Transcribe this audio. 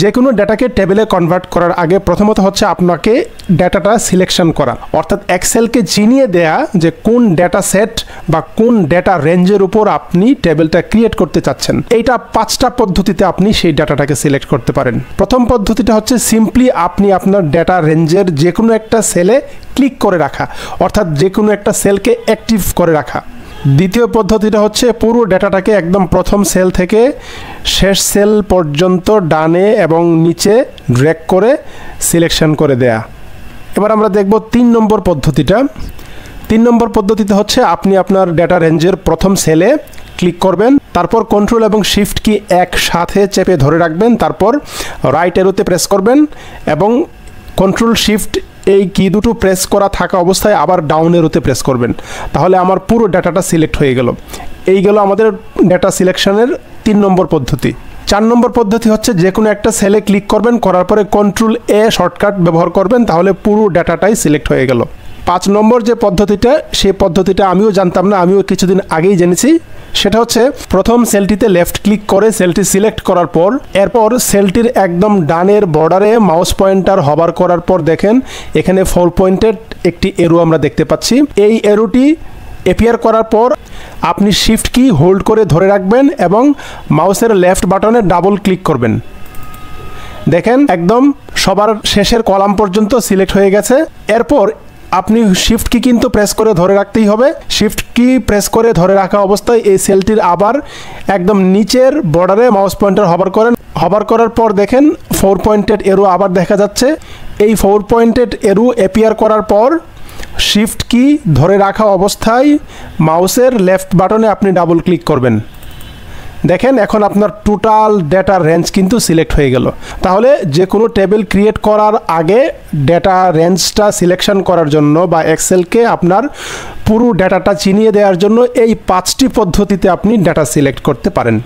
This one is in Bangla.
যে কোনো ডেটাকে টেবিলে কনভার্ট করার আগে প্রথমত হচ্ছে আপনাকে ডেটাটা সিলেকশন করা, অর্থাৎ এক্সেলকে চিনিয়ে দেয়া যে কোন ডেটা সেট বা কোন ডেটা রেঞ্জের উপর আপনি টেবিলটা ক্রিয়েট করতে চাচ্ছেন। এইটা 5টা পদ্ধতিতে আপনি সেই ডেটাটাকে সিলেক্ট করতে পারেন। প্রথম পদ্ধতিটা হচ্ছে সিম্পলি আপনি আপনার ডেটা রেঞ্জের যে কোনো একটা সেলে ক্লিক করে রাখা, অর্থাৎ যে কোনো একটা সেলকে অ্যাক্টিভ করে রাখা। দ্বিতীয় পদ্ধতিটা হচ্ছে পুরো ডেটাটাকে একদম প্রথম সেল থেকে শেষ সেল পর্যন্ত ডানে এবং নিচে ড্র্যাগ করে সিলেকশন করে দেয়া। এবার আমরা দেখব 3 নম্বর পদ্ধতিটা। 3 নম্বর পদ্ধতিতে হচ্ছে আপনি আপনার ডেটা রেঞ্জের প্রথম সেলে ক্লিক করবেন, তারপর কন্ট্রোল এবং শিফট কি একসাথে চেপে ধরে রাখবেন, তারপর রাইট অ্যারোতে প্রেস করবেন এবং কন্ট্রোল শিফট এই কি দুটো প্রেস করা থাকা অবস্থায় আবার ডাউন অ্যারোতে প্রেস করবেন। তাহলে আমার পুরো ডাটাটা সিলেক্ট হয়ে গেল। এই গেল আমাদের ডেটা সিলেকশনের 3 নম্বর পদ্ধতি। 4 নম্বর পদ্ধতি হচ্ছে যে কোনো একটা সেলে ক্লিক করবেন, করার পরে কন্ট্রোল এ শর্টকাট ব্যবহার করবেন, তাহলে পুরো ডাটাটাই সিলেক্ট হয়ে গেল। 5 নম্বর যে পদ্ধতিটা, সেই পদ্ধতিটা আমিও জানতাম না, আমিও কিছুদিন আগেই জেনেছি। সেটা হচ্ছে প্রথম সেলটিতে লেফট ক্লিক করে সেলটি সিলেক্ট করার পর এরপর সেলটির একদম ডানের বর্ডারে মাউস পয়েন্টার হবার করার পর দেখেন এখানে 4 পয়েন্টেড একটি এরো আমরা দেখতে পাচ্ছি। এই এরোটি অ্যাপিয়ার করার পর আপনি শিফট কি হোল্ড করে ধরে রাখবেন এবং মাউসের লেফট বাটনে ডাবল ক্লিক করবেন। দেখেন একদম সবার শেষের কলাম পর্যন্ত সিলেক্ট হয়ে গেছে। এরপর আপনি শিফট কি কিন্তু প্রেস করে ধরে রাখতেই হবে। শিফট কি প্রেস করে ধরে রাখা অবস্থায় এই সেলটির আবার একদম নিচের বর্ডারে মাউস পয়েন্টার হবার করেন। হবার করার পর দেখেন 4 পয়েন্টেড এরো আবার দেখা যাচ্ছে। এই 4 পয়েন্টেড এরো অ্যাপিয়ার করার পর শিফট কি ধরে রাখা অবস্থায় মাউসের লেফট বাটনে আপনি ডাবল ক্লিক করবেন। দেখেন এখন আপনার টোটাল ডেটা রেঞ্জ কিন্তু সিলেক্ট হয়ে গেল। তাহলে যে কোনো টেবিল ক্রিয়েট করার আগে ডেটা রেঞ্জটা সিলেকশন করার জন্য বা এক্সেলকে আপনার পুরো ডেটাটা চিনিয়ে দেওয়ার জন্য এই 5টি পদ্ধতিতে আপনি ডেটা সিলেক্ট করতে পারেন।